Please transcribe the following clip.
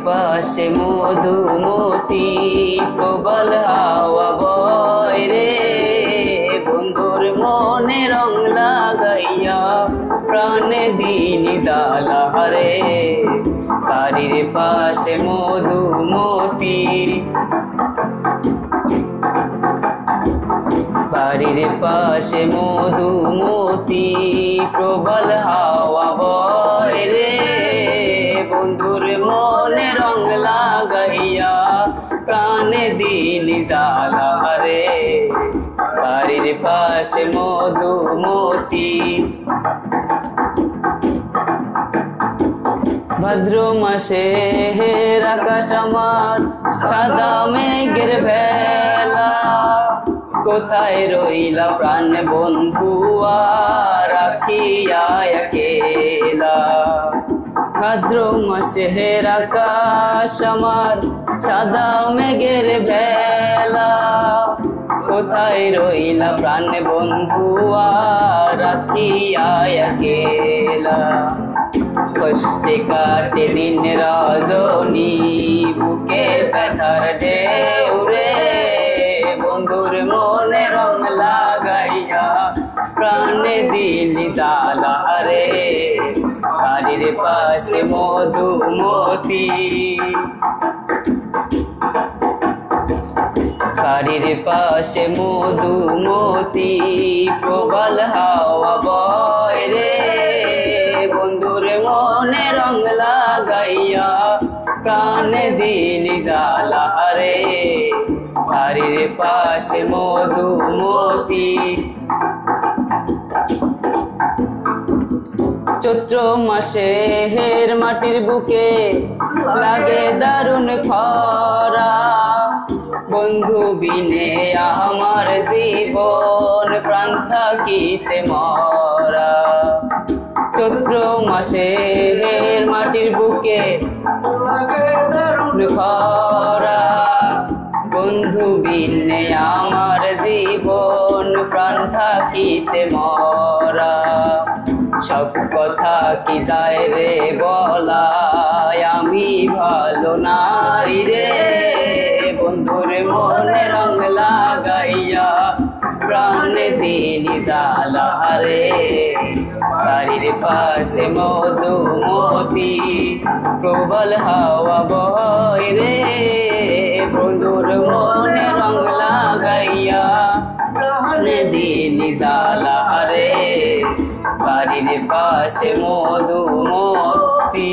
পাশে মধুমতি প্রবল হাওয়া বয় রে, বন্ধুর মনে রং লাগাইয়া প্রাণে দিন জ্বালা রে। বাড়ির পাশে মধুমতি, বাড়ির পাশে মধুমতি প্রবল হাওয়া বয় রে, বন্ধুর মনে রং লাগাইয়া প্রাণে দিন জ্বালা রে। বাড়ির পাশে মধুমতি। ভাদ্র মাসে আকাশ আমার সাদা মেঘের ভেলা, কোথায় রইলা প্রাণ বন্ধু রাখিয়া একেলা। ভাদ্র মাসে আকাশ আমার সাদা মেঘের ভেলা, কোথায় রইলা প্রাণ বন্ধু রাখিয়া একেলা। কষ্টে কাটে দিন রজনী বুকের ব্যথার ঢেউ রে, বন্ধুর মনে রং লাগাইয়া প্রাণে দিলি জ্বালা রে। বাড়ির পাশে মধুমতি, বাড়ির পাশে মধুমতি প্রবল হাওয়া বয় রে, বন্ধুর মনে রং লাগাইয়া প্রাণে দিলি জ্বালা রে। বাড়ির পাশে মধুমতি। চৈত্র মাসে মাটির বুকে লাগে দারুণ খরা, বন্ধু বিনে আমার জীবন প্রাণ থাকিতে মরা। চৈত্র মাসে মাটির বুকে লাগে দারুণ খরা, বন্ধু বিনে আমার জীবন প্রাণ থাকিতে মরা। সব কথা কি যায় রে বলা, আমি ভালো নাই রে, বন্ধুর মনে রং লাগাইয়া প্রাণে দিলি জ্বালা রে। বাড়ির পাশে মধুমতি প্রবল হাওয়া বয় রে, বন্ধুর মনে রং লাগাইয়া প্রাণে দিলি জ্বালা রে। বাড়ির পাশে মধুমতি।